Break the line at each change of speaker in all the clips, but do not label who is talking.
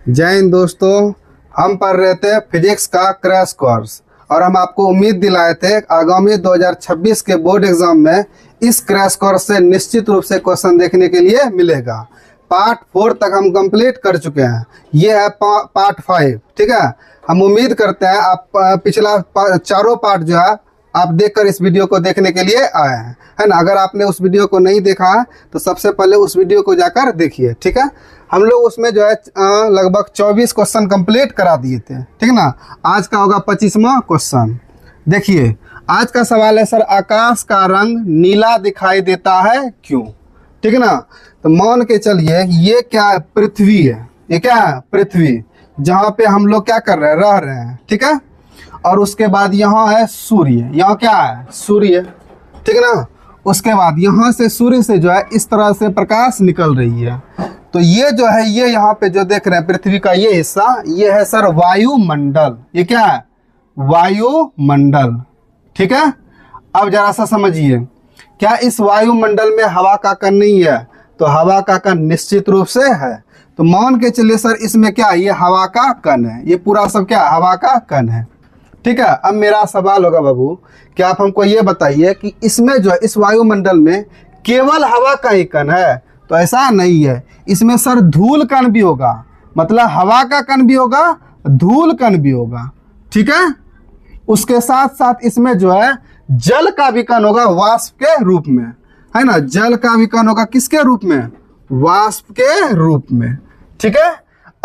जय हिंद दोस्तों। हम पढ़ रहे थे फिजिक्स का क्रैश कोर्स और हम आपको उम्मीद दिलाए थे आगामी 2026 के बोर्ड एग्जाम में इस क्रैश कोर्स से निश्चित रूप से क्वेश्चन देखने के लिए मिलेगा। पार्ट 4 तक हम कंप्लीट कर चुके हैं। ये है पार्ट 5। ठीक है, हम उम्मीद करते हैं आप पिछला चारों पार्ट जो है आप देखकर इस वीडियो को देखने के लिए आए हैं, है ना। अगर आपने उस वीडियो को नहीं देखा है तो सबसे पहले उस वीडियो को जाकर देखिए। ठीक है, हम लोग उसमें जो है लगभग 24 क्वेश्चन कंप्लीट करा दिए थे। ठीक है ना। आज का होगा 25वां क्वेश्चन। देखिए, आज का सवाल है, सर आकाश का रंग नीला दिखाई देता है क्यों? ठीक है ना। तो मान के चलिए ये क्या है, पृथ्वी है। ये क्या है, पृथ्वी, जहाँ पे हम लोग क्या कर रहे हैं, रह रहे हैं। ठीक है, और उसके बाद यहाँ है सूर्य। यहाँ क्या है, सूर्य। ठीक है ना। उसके बाद यहाँ से सूर्य से जो है इस तरह से प्रकाश निकल रही है। तो ये जो है, ये यहाँ पे जो देख रहे हैं पृथ्वी का ये हिस्सा, ये है सर वायुमंडल। ये क्या है, वायुमंडल। ठीक है, अब जरा सा समझिए, क्या इस वायुमंडल में हवा का कण नहीं है? तो हवा का कण निश्चित रूप से है। तो मान के चलिए सर इसमें क्या, ये हवा का कण है। ये पूरा सब क्या, हवा का कण है। ठीक है, अब मेरा सवाल होगा बाबू कि आप हमको ये बताइए कि इसमें जो है, इस वायुमंडल में केवल हवा का ही कण है? तो ऐसा नहीं है, इसमें सर धूल कण भी होगा। मतलब हवा का कण भी होगा, धूल कण भी होगा। ठीक है, उसके साथ साथ इसमें जो है जल का भी कण होगा, वाष्प के रूप में, है ना। जल का भी कण होगा, किसके रूप में, वाष्प के रूप में। ठीक है,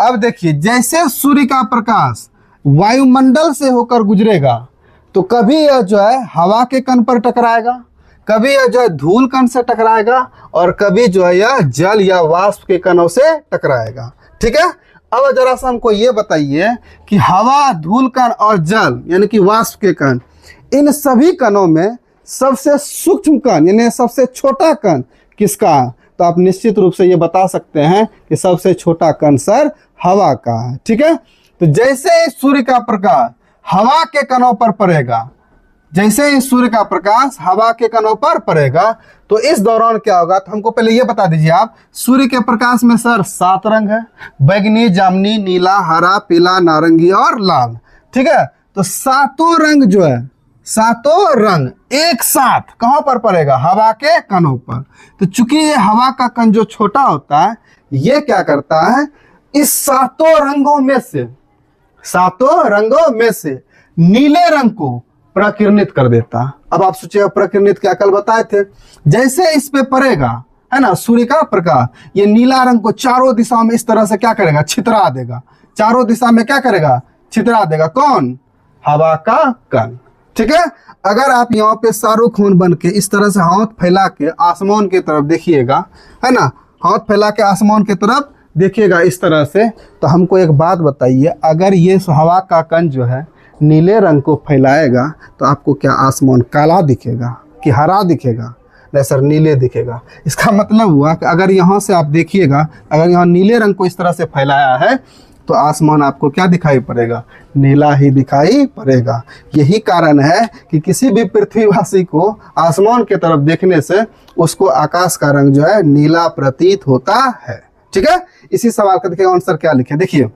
अब देखिए, जैसे सूर्य का प्रकाश वायुमंडल से होकर गुजरेगा तो कभी यह जो है हवा के कण पर टकराएगा, कभी यह जो है धूल कण से टकराएगा, और कभी जो है यह जल या वाष्प के कणों से टकराएगा। ठीक है, अब जरा सा हमको ये बताइए कि हवा, धूल कण और जल यानी कि वाष्प के कण, इन सभी कणों में सबसे सूक्ष्म कण यानी सबसे छोटा कण किसका है? तो आप निश्चित रूप से ये बता सकते हैं कि सबसे छोटा कण सर हवा का है। ठीक है, तो जैसे ही सूर्य का प्रकाश हवा के कणों पर पड़ेगा, जैसे ही सूर्य का प्रकाश हवा के कणों पर पड़ेगा तो इस दौरान क्या होगा? तो हमको पहले ये बता दीजिए आप, सूर्य के प्रकाश में सर 7 रंग है, बैगनी, जामुनी, नीला, हरा, पीला, नारंगी और लाल। ठीक है, तो सातों रंग जो है, सातों रंग एक साथ कहां पर पड़ेगा? हवा के कणों पर। तो चूंकि ये हवा का कण जो छोटा होता है, ये क्या करता है, इस सातों रंगों में से नीले रंग को प्रकिरणित कर देता। अब आप सोचिए, प्रकिरणित क्या कल बताए थे, जैसे इस पे पड़ेगा, है ना, सूर्य का प्रकाश, ये नीला रंग को चारों दिशाओं में इस तरह से क्या करेगा, छितरा देगा। चारों दिशा में क्या करेगा, छितरा देगा। कौन? हवा का कण। ठीक है, अगर आप यहाँ पे शाहरुख खान बन के इस तरह से हाथ फैला के आसमान की तरफ देखिएगा, है ना, हाथ फैला के आसमान की तरफ देखिएगा इस तरह से, तो हमको एक बात बताइए, अगर ये हवा का कण जो है नीले रंग को फैलाएगा तो आपको क्या आसमान काला दिखेगा कि हरा दिखेगा? नहीं सर, नीले दिखेगा। इसका मतलब हुआ कि अगर यहाँ से आप देखिएगा, अगर यहाँ नीले रंग को इस तरह से फैलाया है तो आसमान आपको क्या दिखाई पड़ेगा? नीला ही दिखाई पड़ेगा। यही कारण है कि किसी भी पृथ्वीवासी को आसमान की तरफ देखने से उसको आकाश का रंग जो है नीला प्रतीत होता है। ठीक है, इसी सवाल का देखिए आंसर क्या लिखे। देखिए,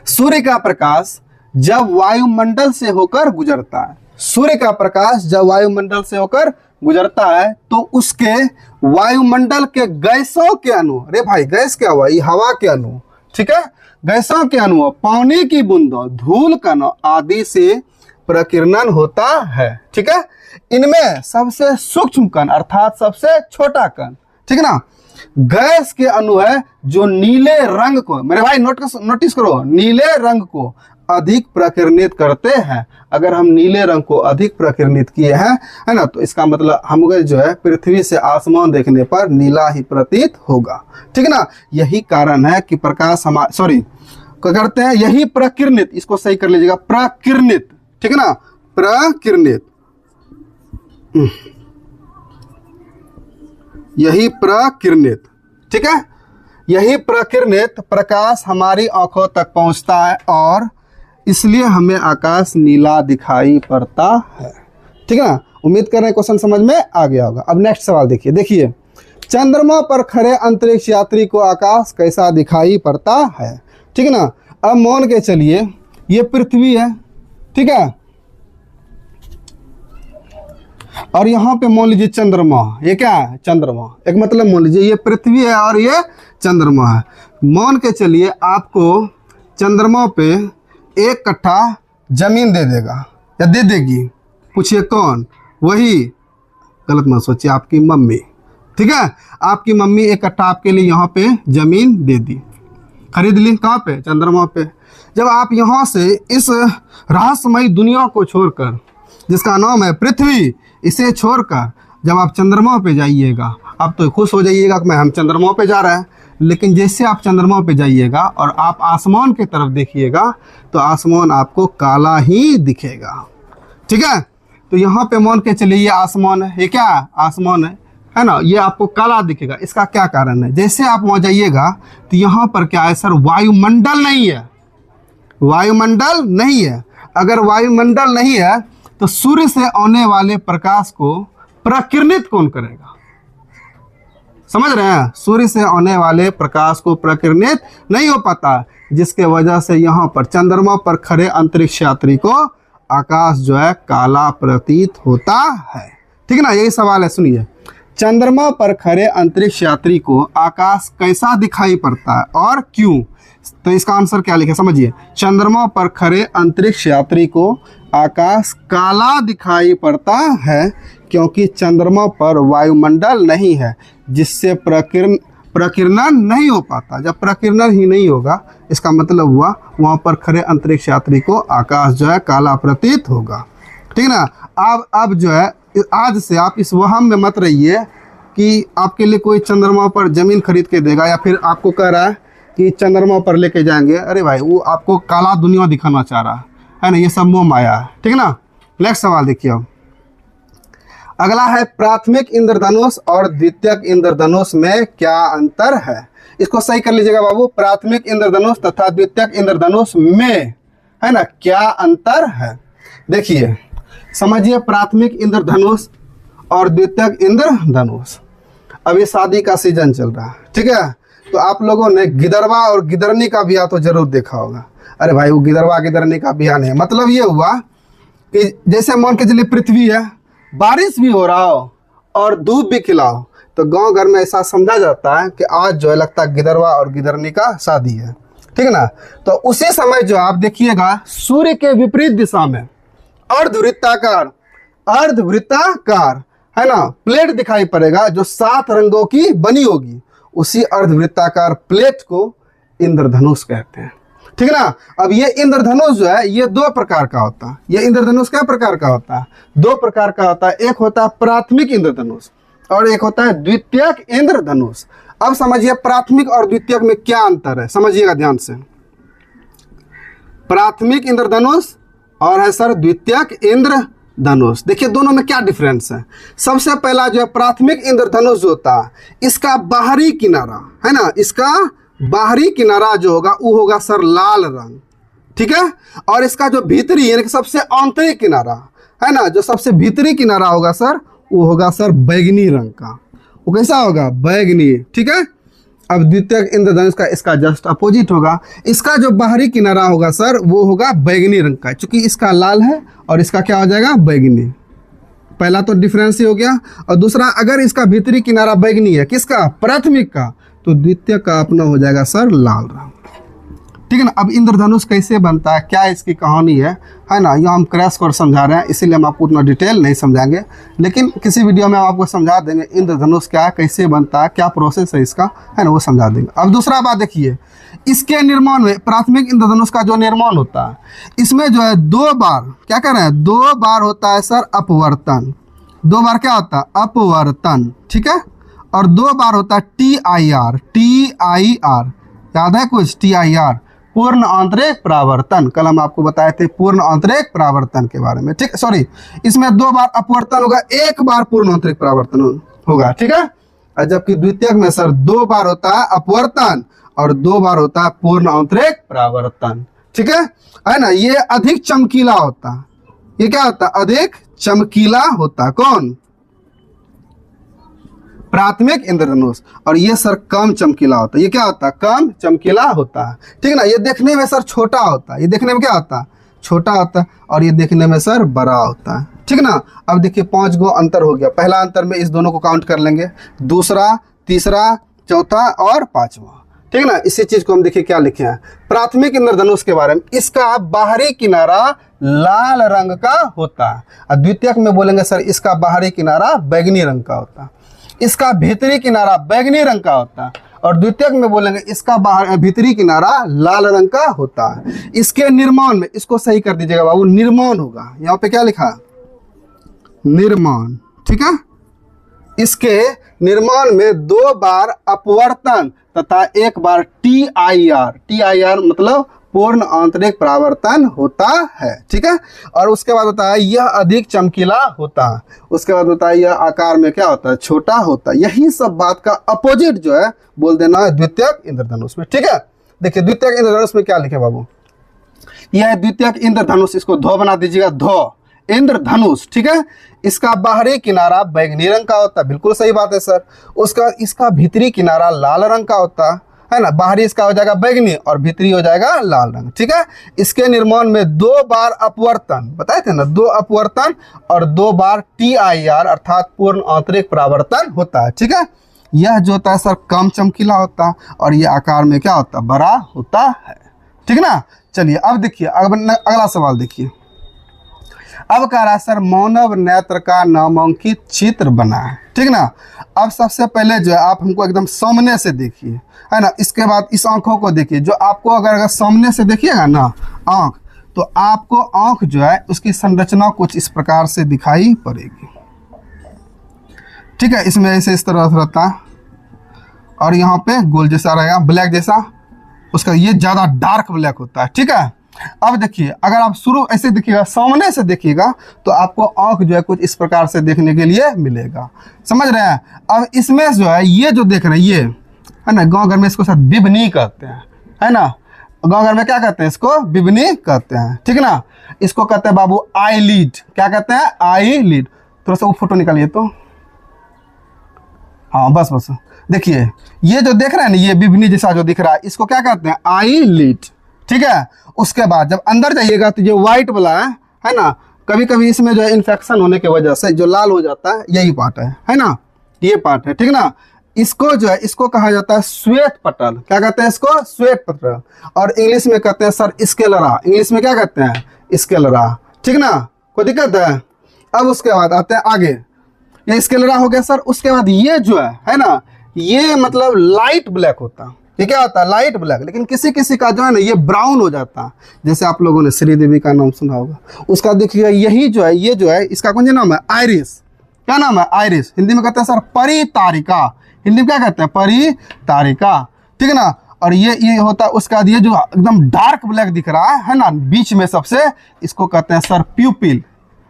सूर्य का प्रकाश जब वायुमंडल से होकर गुजरता है, सूर्य का प्रकाश जब वायुमंडल से होकर गुजरता है तो उसके वायुमंडल के गैसों के अणु, अरे भाई गैस क्या हुआ, ये हवा के अणु, ठीक है, गैसों के अणु, पानी की बूंदों, धूल कणों आदि से प्रकीर्णन होता है। ठीक है, इनमें सबसे सूक्ष्म कण अर्थात सबसे छोटा कण, ठीक है ना, गैस के अणु है जो नीले रंग को, मेरे भाई नोटिस करो, नीले रंग को अधिक प्रकीर्णित करते हैं। अगर हम नीले रंग को अधिक प्रकीर्णित किए हैं, है ना, तो इसका मतलब हमको जो है पृथ्वी से आसमान देखने पर नीला ही प्रतीत होगा। ठीक है ना, यही कारण है कि प्रकाश क्या करते हैं, यही प्रकीर्णित, इसको सही कर लीजिएगा, प्रकीर्णित। ठीक है ना, प्रकीर्णित, यही प्रकीर्णित। ठीक है, यही प्रकीर्णित प्रकाश हमारी आंखों तक पहुंचता है और इसलिए हमें आकाश नीला दिखाई पड़ता है। ठीक है ना, उम्मीद कर रहे हैं क्वेश्चन समझ में आ गया होगा। अब नेक्स्ट सवाल देखिए, चंद्रमा पर खड़े अंतरिक्ष यात्री को आकाश कैसा दिखाई पड़ता है? ठीक है ना। अब मान के चलिए ये पृथ्वी है, ठीक है, और यहाँ पे मान लीजिए चंद्रमा, ये क्या है, चंद्रमा। एक मतलब मान लीजिए ये पृथ्वी है और ये चंद्रमा है। मान के चलिए आपको चंद्रमा पे 1 कट्ठा जमीन दे देगा या दे देगी, पूछिए कौन, वही, गलत मत सोचिए, आपकी मम्मी, ठीक है। आपकी मम्मी 1 कट्ठा आपके लिए यहाँ पे जमीन दे दी, खरीद ली, कहाँ पे, चंद्रमा पे। जब आप यहाँ से इस रहस्यमयी दुनिया को छोड़कर, जिसका नाम है पृथ्वी, इसे छोड़कर जब आप चंद्रमा पे जाइएगा, आप तो खुश हो जाइएगा कि मैं हम चंद्रमा पे जा रहे हैं। लेकिन जैसे आप चंद्रमा पे जाइएगा और आप आसमान की तरफ देखिएगा तो आसमान आपको काला ही दिखेगा, ठीक है। तो यहाँ पे मान के चलिए ये आसमान है, ये क्या है, आसमान है ना, ये आपको काला दिखेगा। इसका क्या कारण है, जैसे आप वहाँ जाइएगा तो यहाँ पर क्या है सर, वायुमंडल नहीं है, वायुमंडल नहीं है। अगर वायुमंडल नहीं है तो सूर्य से आने वाले प्रकाश को प्रकिरणित कौन करेगा, समझ रहे हैं। सूर्य से आने वाले प्रकाश को प्रकिरणित नहीं हो पाता, जिसके वजह से यहाँ पर चंद्रमा पर खड़े अंतरिक्ष यात्री को आकाश जो है काला प्रतीत होता है, ठीक है ना। यही सवाल है, सुनिए, चंद्रमा पर खड़े अंतरिक्ष यात्री को आकाश कैसा दिखाई पड़ता है और क्यों। तो इसका आंसर क्या लिखे, समझिए, चंद्रमा पर खड़े अंतरिक्ष यात्री को आकाश काला दिखाई पड़ता है क्योंकि चंद्रमा पर वायुमंडल नहीं है, जिससे प्रकीर्णन नहीं हो पाता। जब प्रकीर्णन ही नहीं होगा, इसका मतलब हुआ वहाँ पर खड़े अंतरिक्ष यात्री को आकाश जो है काला प्रतीत होगा, ठीक है ना। अब जो है आज से आप इस वहम में मत रहिए कि आपके लिए कोई चंद्रमा पर ज़मीन खरीद के देगा या फिर आपको कह रहा है कि चंद्रमा पर लेके जाएंगे। अरे भाई, वो आपको काला दुनिया दिखाना चाह रहा है ना, ये सब मोह माया है, ठीक है ना। नेक्स्ट सवाल देखिए। अब अगला है, प्राथमिक इंद्रधनुष और द्वितीयक इंद्रधनुष में क्या अंतर है। इसको सही कर लीजिएगा बाबू, प्राथमिक इंद्रधनुष तथा द्वितीयक इंद्रधनुष में, है ना, क्या अंतर है। देखिए समझिए, प्राथमिक इंद्रधनुष और द्वितीयक इंद्रधनुष, अभी शादी का सीजन चल रहा है, ठीक है। तो आप लोगों ने गिदरवा और गिदरनी का ब्याह तो जरूर देखा होगा। अरे भाई, वो गिदरवा गिदरनी का ब्याह नहीं, मतलब ये हुआ कि जैसे मान के चलिए पृथ्वी है, बारिश भी हो रहा हो और धूप भी खिलाओ, तो गांव घर में ऐसा समझा जाता है कि आज जो है लगता है गिदरवा और गिदरनी का शादी है, ठीक है ना। तो उसी समय जो आप देखिएगा सूर्य के विपरीत दिशा में अर्धवृत्ताकार है ना प्लेट दिखाई पड़ेगा जो 7 रंगों की बनी होगी। उसी अर्धवृत्ताकार प्लेट को इंद्रधनुष कहते हैं, ठीक है ना। अब ये इंद्रधनुष जो है ये 2 प्रकार का होता है। ये इंद्रधनुष क्या प्रकार का होता है, 2 प्रकार का होता है। एक होता है प्राथमिक इंद्रधनुष और एक होता है द्वितीयक इंद्रधनुष। अब समझिए प्राथमिक और द्वितीयक में क्या अंतर है, समझिएगा ध्यान से। प्राथमिक इंद्रधनुष और है सर द्वितीयक इंद्रधनुष। देखिए दोनों में क्या डिफरेंस है। सबसे पहला जो है प्राथमिक इंद्रधनुष जो होता है, इसका बाहरी किनारा है ना, इसका बाहरी किनारा जो होगा वो होगा सर लाल रंग, ठीक है। और इसका जो भीतरी यानी कि सबसे आंतरिक किनारा है ना, जो सबसे भीतरी किनारा होगा सर वो होगा सर बैगनी रंग का। वो कैसा होगा, बैगनी, ठीक है। अब द्वितीयक इंद्रधनुष का इसका जस्ट अपोजिट होगा। इसका जो बाहरी किनारा होगा सर वो होगा बैगनी रंग का, क्योंकि इसका लाल है और इसका क्या हो जाएगा, बैगनी। पहला तो डिफरेंस ही हो गया। और दूसरा, अगर इसका भीतरी किनारा बैगनी है, किसका, प्राथमिक का, तो द्वितीय का अपना हो जाएगा सर लाल रंग, ठीक है ना। अब इंद्रधनुष कैसे बनता है, क्या इसकी कहानी है ना, यहाँ हम क्रैश कोर्स समझा रहे हैं, इसीलिए हम आपको उतना डिटेल नहीं समझाएंगे, लेकिन किसी वीडियो में हम आपको समझा देंगे इंद्रधनुष क्या है, कैसे बनता है, क्या प्रोसेस है इसका, है ना, वो समझा देंगे। अब दूसरा बात देखिए, इसके निर्माण में प्राथमिक इंद्रधनुष का जो निर्माण होता है, इसमें जो है 2 बार क्या कर रहे हैं, 2 बार होता है सर अपवर्तन। 2 बार क्या होता है, अपवर्तन, ठीक है। और 2 बार होता है TIR, याद है कुछ, TIR, पूर्ण आंतरिक परावर्तन। कल हम आपको बताए थे पूर्ण आंतरिक परावर्तन के बारे में, ठीक, सॉरी, इसमें 2 बार अपवर्तन होगा, 1 बार पूर्ण आंतरिक परावर्तन होगा, ठीक है। और जबकि द्वितीयक में सर 2 बार होता है अपवर्तन और 2 बार होता है पूर्ण आंतरिक परावर्तन, ठीक है ना। ये अधिक चमकीला होता है, ये क्या होता है, अधिक चमकीला होता है। कौन, प्राथमिक इंद्रधनुष। और ये सर कम चमकीला होता है। ये क्या होता है? कम चमकीला होता है, ठीक है ना। ये देखने में सर छोटा होता है, ये देखने में क्या होता है? छोटा होता है। और ये देखने में सर बड़ा होता है, ठीक है ना। अब देखिए 5 गो अंतर हो गया। पहला अंतर में इस दोनों को काउंट कर लेंगे, दूसरा, तीसरा, चौथा और पांचवा, ठीक है ना। इसी चीज को हम देखिए क्या लिखे हैं प्राथमिक इंद्रधनुष के बारे में। इसका बाहरी किनारा लाल रंग का होता है, और द्वितीयक में बोलेंगे सर इसका बाहरी किनारा बैगनी रंग का होता है। इसका भीतरी किनारा बैगनी रंग का होता है, और द्वितीयक में बोलेंगे इसका बाहर भीतरी किनारा लाल रंग का होता है। इसके निर्माण में, इसको सही कर दीजिएगा बाबू, निर्माण होगा। यहाँ पे क्या लिखा है? निर्माण, ठीक है। इसके निर्माण में 2 बार अपवर्तन तथा 1 बार TIR मतलब पूर्ण आंतरिक परावर्तन होता है, ठीक है। और उसके बाद होता है यह अधिक चमकीला होता है। उसके बाद होता है यह आकार में क्या होता है? छोटा होता है। यही सब बात का अपोजिट जो है बोल देना है द्वितीयक इंद्रधनुष में, ठीक है। देखिए द्वितीयक इंद्रधनुष में क्या लिखे बाबू? यह है द्वितीयक इंद्रधनुष। इसको धो बना दीजिएगा, धो इंद्रधनुष, ठीक है। इसका बाहरी किनारा बैगनी रंग का होता है, बिल्कुल सही बात है सर। इसका भीतरी किनारा लाल रंग का होता है ना। बाहरी इसका हो जाएगा बैगनी और भीतरी हो जाएगा लाल रंग, ठीक है। इसके निर्माण में 2 बार अपवर्तन, बताए थे ना, 2 अपवर्तन और 2 बार TIR अर्थात पूर्ण आंतरिक परावर्तन होता है, ठीक है। यह जो होता है सर कम चमकीला होता है, और यह आकार में क्या होता है? बड़ा होता है, ठीक है ना। चलिए अब देखिए अगला सवाल देखिए। अब कह रहा है सर मानव नेत्र का नामांकित चित्र बना है, ठीक ना। अब सबसे पहले जो है आप हमको एकदम सामने से देखिए, है ना। इसके बाद इस आंखों को देखिए। जो आपको अगर सामने से देखिएगा ना आंख, तो आपको आंख जो है उसकी संरचना कुछ इस प्रकार से दिखाई पड़ेगी, ठीक है। इसमें ऐसे इस तरह रहता है, और यहाँ पे गोल जैसा रहेगा, ब्लैक जैसा। उसका ये ज़्यादा डार्क ब्लैक होता है, ठीक है। अब देखिए अगर आप शुरू ऐसे देखिएगा, सामने से देखिएगा, तो आपको आंख जो है कुछ इस प्रकार से देखने के लिए मिलेगा, समझ रहे हैं। अब इसमें जो है ये जो देख रहे हैं ये है ना, गांव घर में इसको सर बिबनी कहते हैं, है ना। गांव घर में क्या कहते हैं? इसको बिबनी कहते हैं, ठीक है ना। इसको कहते हैं बाबू आई लीड। क्या कहते हैं? आई लीड। थोड़ा सा वो फोटो निकालिए तो, हाँ बस बस। देखिए ये जो देख रहे हैं ना, ये बिबनी जैसा जो दिख रहा है, इसको क्या कहते हैं? आई लीड, ठीक है। उसके बाद जब अंदर जाइएगा तो जो व्हाइट वाला है ना, कभी कभी इसमें जो है इन्फेक्शन होने की वजह से जो लाल हो जाता है, यही पार्ट है ना, ये पार्ट है, ठीक ना। इसको जो है इसको कहा जाता है श्वेत पटल। क्या कहते हैं इसको? श्वेत पटल। और इंग्लिश में कहते हैं सर स्केलरा। इंग्लिश में क्या कहते हैं? स्केलरा, ठीक ना। कोई दिक्कत है? अब उसके बाद आते हैं आगे, ये स्केलरा हो गया सर। उसके बाद ये जो है ना, ये मतलब लाइट ब्लैक होता है। ये क्या होता है? Light black. लेकिन किसी किसी का जो है ना ये ब्राउन हो जाता है, जैसे आप लोगों ने श्रीदेवी का नाम सुना होगा, उसका देखिए यही जो है, ये जो है इसका कौन सा नाम है? आइरिस। क्या नाम है? आइरिस। हिंदी में कहते हैं सर परितारिका। हिंदी में क्या कहते हैं? परितारिका, ठीक है ना। और ये होता है उसका ये जो एकदम डार्क ब्लैक दिख रहा है ना बीच में सबसे, इसको कहते हैं सर प्यूपिल,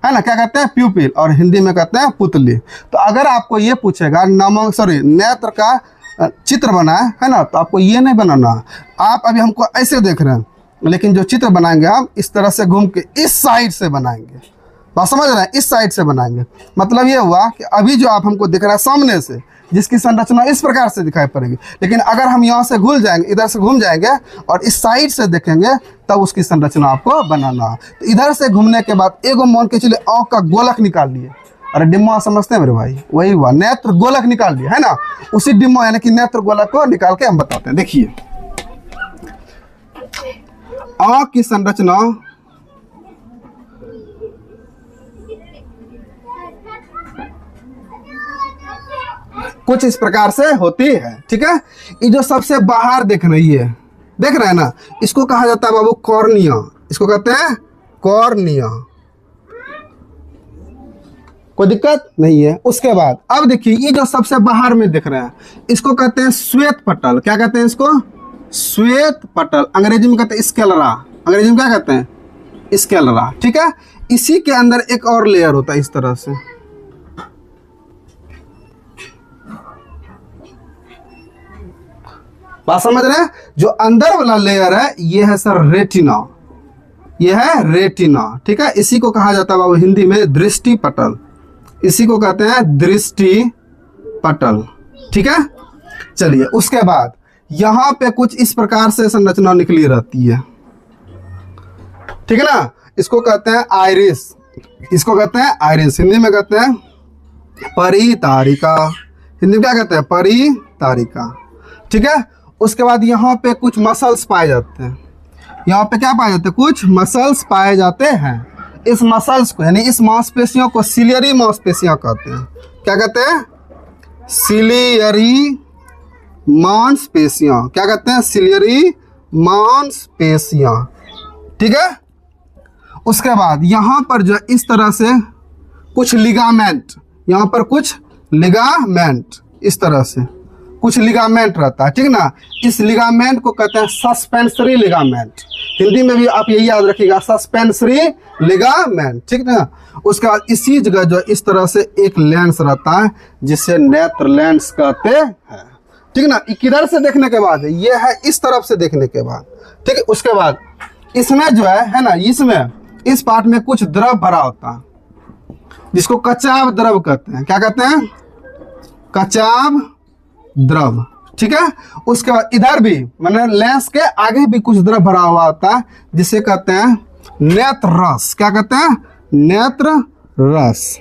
है ना। क्या कहते हैं? प्यूपिल। और हिंदी में कहते हैं पुतली। तो अगर आपको ये पूछेगा नेत्र का चित्र बना है ना, तो आपको ये नहीं बनाना। आप अभी हमको ऐसे देख रहे हैं, लेकिन जो चित्र बनाएंगे हम इस तरह से घूम के इस साइड से बनाएंगे। बात समझ रहे हैं? इस साइड से बनाएंगे। मतलब ये हुआ कि अभी जो आप हमको दिख रहा है सामने से, जिसकी संरचना इस प्रकार से दिखाई पड़ेगी, लेकिन अगर हम यहाँ से घुल जाएंगे, इधर से घूम जाएंगे और इस साइड से देखेंगे, तब उसकी संरचना आपको बनाना। तो इधर से घूमने के बाद एगो मान के चलिए आँख का गोलक निकाल लिए। अरे डिम्बा समझते हैं मेरे भाई? वही हुआ, नेत्र गोलक निकाल लिया, है ना। उसी डिम्बा यानी कि नेत्र गोलक को निकाल के हम बताते हैं। देखिए आँख की संरचना कुछ इस प्रकार से होती है, ठीक है। ये जो सबसे बाहर देख रही है, देख रहे हैं ना, इसको कहा जाता है बाबू कॉर्निया। इसको कहते हैं कॉर्निया। कोई दिक्कत नहीं है। उसके बाद अब देखिए ये जो सबसे बाहर में दिख रहे हैं, इसको कहते हैं श्वेत पटल। क्या कहते हैं इसको? श्वेत पटल। अंग्रेजी में कहते हैं स्केलरा। अंग्रेजी में क्या कहते हैं? स्केलरा, ठीक है। इसी के अंदर एक और लेयर होता है इस तरह से, बात समझ रहे हैं? जो अंदर वाला लेयर है ये है सर रेटिना। ये है रेटिना, ठीक है। इसी को कहा जाता है बाबू हिंदी में दृष्टि पटल। इसी को कहते हैं दृष्टि पटल। ठीक है। चलिए उसके बाद यहाँ पे कुछ इस प्रकार से संरचना निकली रहती है, ठीक है ना। इसको कहते हैं आइरिस, इसको कहते हैं आइरिस, हिंदी में कहते हैं परितारिका, हिंदी में क्या कहते हैं, परितारिका, ठीक है। उसके बाद यहाँ पे कुछ मसल्स पाए जाते हैं, यहाँ पे क्या पाए जाते हैं, कुछ मसल्स पाए जाते हैं। इस मसल्स को यानी इस मांसपेशियों को सिलियरी मांसपेशियां कहते हैं। क्या कहते हैं, सिलियरी मांसपेशियां, क्या कहते हैं, सिलियरी मांसपेशियां, ठीक है। उसके बाद यहाँ पर जो इस तरह से कुछ लिगामेंट, यहाँ पर कुछ लिगामेंट, इस तरह से कुछ लिगामेंट रहता है, ठीक ना। इस लिगामेंट को कहते हैं सस्पेंसरी लिगामेंट, हिंदी में भी आप यही याद रखिएगा, सस्पेंसरी लिगामेंट, ठीक ना। उसके बाद इसी जगह जो इस तरह से एक लेंस रहता है जिसे नेत्र लेंस कहते हैं, ठीक ना। किधर से देखने के बाद, ये है इस तरफ से देखने के बाद, ठीक है। उसके बाद इसमें जो है ना, इसमें इस पार्ट में कुछ द्रव भरा होता है जिसको कचाव द्रव कहते हैं। क्या कहते हैं, कचाव द्रव, ठीक है। उसके बाद इधर भी माने लेंस के आगे भी कुछ द्रव भरा हुआ होता है जिसे कहते हैं नेत्र रस। क्या कहते हैं, नेत्र रस।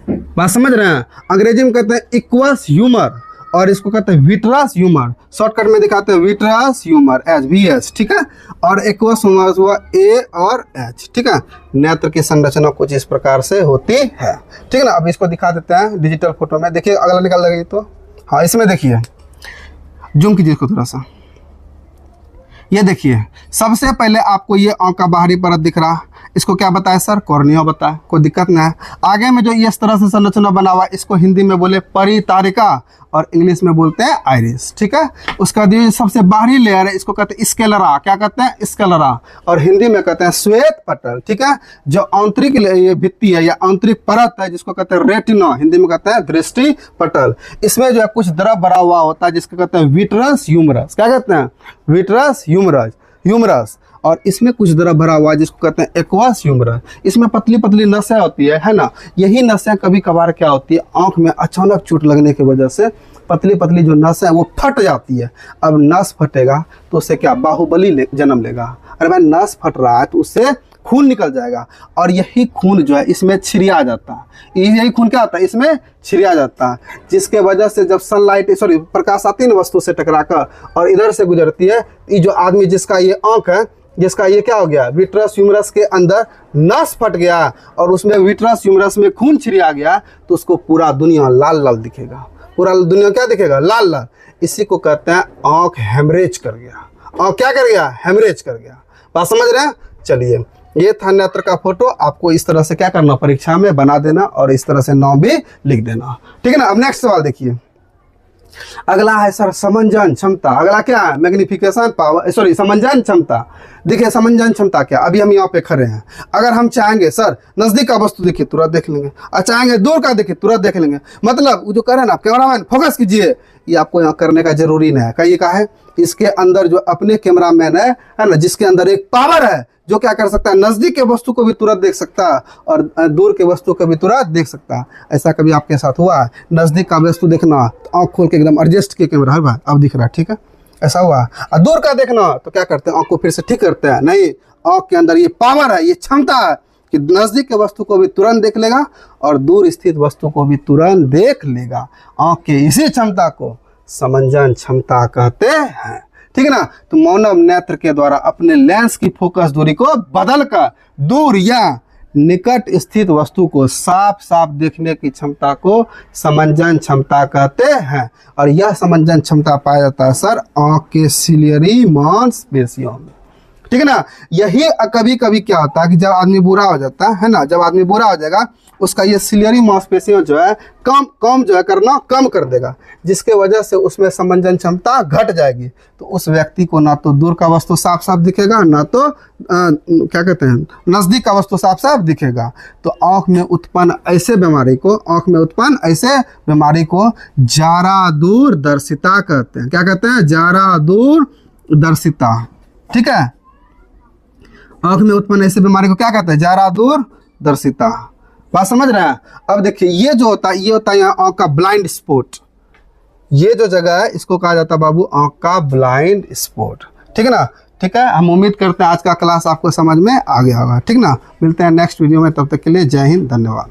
बात समझ रहे हैं। अंग्रेजी में कहते हैं इक्वस ह्यूमर और इसको कहते हैं विट्रस ह्यूमर, शॉर्टकट में दिखाते हैं विट्रस ह्यूमर, VS, ठीक है। और एक्वस ह्यूमर हुआ A और H, ठीक है। नेत्र की संरचना कुछ इस प्रकार से होती है, ठीक है ना। अब इसको दिखा देते हैं डिजिटल फोटो में, देखिए अगला निकाल लगी तो, हाँ इसमें देखिए, जूम कीजिए इसको थोड़ा सा, ये देखिए सबसे पहले आपको ये आंख का बाहरी परत दिख रहा, इसको क्या बताया सर, कॉर्निया बताया, कोई दिक्कत नहीं है। आगे में जो इस तरह से संरचना बना हुआ है इसको हिंदी में बोले परितारिका और इंग्लिश में बोलते हैं आइरिस, ठीक है। उसका जो सबसे बाहरी लेयर है इसको कहते हैं स्केलरा, क्या कहते हैं, स्केलरा, और हिंदी में कहते हैं श्वेत पटल, ठीक है। जो आंतरिक ये भित्ति है या आंतरिक परत है जिसको कहते हैं रेटिना, हिंदी में कहते हैं दृष्टि पटल। इसमें जो है कुछ द्रव भरा हुआ होता है जिसको कहते हैं विट्रस ह्यूमरस, क्या कहते हैं, विट्रस ह्यूमरस। और इसमें कुछ द्रव भरा हुआ है जिसको कहते हैं एक्वस ह्यूमरस। इसमें पतली पतली नसें होती है ना। यही नसें कभी कभार क्या होती है, आंख में अचानक चोट लगने की वजह से पतली पतली जो नस है वो फट जाती है। अब नस फटेगा तो उससे क्या, बाहुबली जन्म लेगा। अरे भाई नस फट रहा है तो उससे खून निकल जाएगा और यही खून जो है इसमें छिड़िया जाता है। यही खून क्या होता है, इसमें छिड़िया जाता है, जिसके वजह से जब सनलाइट प्रकाश आती है ना वस्तु से टकराकर और इधर से गुजरती है, ये जो आदमी जिसका ये आंख है, जिसका ये क्या हो गया, विट्रस ह्यूमरस के अंदर नस फट गया और उसमें विट्रस ह्यूमरस में खून छिड़िया गया तो उसको पूरा दुनिया लाल लाल दिखेगा, पूरा दुनिया क्या दिखेगा, लाल लाल। इसी को कहते हैं आंख हेमरेज कर गया, आंख क्या कर गया, हेमरेज कर गया। बात समझ रहे हैं। चलिए ये था नेत्र का फोटो, आपको इस तरह से क्या करना, परीक्षा में बना देना और इस तरह से नाम भी लिख देना, ठीक है ना। अब नेक्स्ट सवाल देखिए, अगला है सर समंजन क्षमता। अगला क्या है, मैग्निफिकेशन पावर, समंजन क्षमता। देखिए समंजन क्षमता क्या, अभी हम यहाँ पे खड़े हैं, अगर हम चाहेंगे सर नजदीक का वस्तु देखिए तुरंत देख लेंगे, और चाहेंगे दूर का देखिए तुरंत देख लेंगे। मतलब वो जो कर रहे हैं ना कैमरामैन फोकस कीजिए, ये आपको यहाँ करने का जरूरी नहीं है। कहीं का है, इसके अंदर जो अपने कैमरामैन है ना, जिसके अंदर एक पावर है जो क्या कर सकता है, नजदीक के वस्तु को भी तुरंत देख सकता है और दूर के वस्तु को भी तुरंत देख सकता है। ऐसा कभी आपके साथ हुआ है, नजदीक का वस्तु देखना तो आंख खोल के एकदम एडजस्ट के कैमरा है भाई अब दिख रहा है, ठीक है, ऐसा हुआ। और दूर का देखना तो क्या करते हैं, आंख को फिर से ठीक करते हैं, नहीं, आंख के अंदर ये पावर है, ये क्षमता है कि नजदीक के वस्तु को भी तुरंत देख लेगा और दूर स्थित वस्तु को भी तुरंत देख लेगा। आंख के इसी क्षमता को समंजन क्षमता कहते हैं, ठीक है ना। तो मानव नेत्र के द्वारा अपने लेंस की फोकस दूरी को बदलकर दूर या निकट स्थित वस्तु को साफ साफ देखने की क्षमता को समंजन क्षमता कहते हैं। और यह समंजन क्षमता पाया जाता है सर आंख के सिलियरी मांसपेशियों में, ठीक है ना। यही कभी कभी क्या होता है कि जब आदमी बूढ़ा हो जाता है ना, जब आदमी बूढ़ा हो जाएगा उसका ये सिलियरी मांसपेशियों जो है कम जो है करना कम कर देगा, जिसके वजह से उसमें समंजन क्षमता घट जाएगी। तो उस व्यक्ति को ना तो दूर का वस्तु साफ साफ दिखेगा, ना तो क्या कहते हैं नजदीक का वस्तु साफ साफ दिखेगा। तो आंख में उत्पन्न ऐसे बीमारी को जारा दूरदर्शिता कहते हैं। क्या कहते हैं, जारा दूरदर्शिता, ठीक है। आंख में उत्पन्न ऐसे बीमारी को क्या कहते हैं, जारा दूरदर्शिता। बात समझ रहे हैं। अब देखिए ये जो होता है, ये होता है यहाँ आंख का ब्लाइंड स्पॉट, ये जो जगह है इसको कहा जाता है बाबू आँख का ब्लाइंड स्पॉट। ठीक है ना, ठीक है। हम उम्मीद करते हैं आज का क्लास आपको समझ में आ गया होगा। ठीक ना, मिलते हैं नेक्स्ट वीडियो में, तब तक के लिए जय हिंद, धन्यवाद।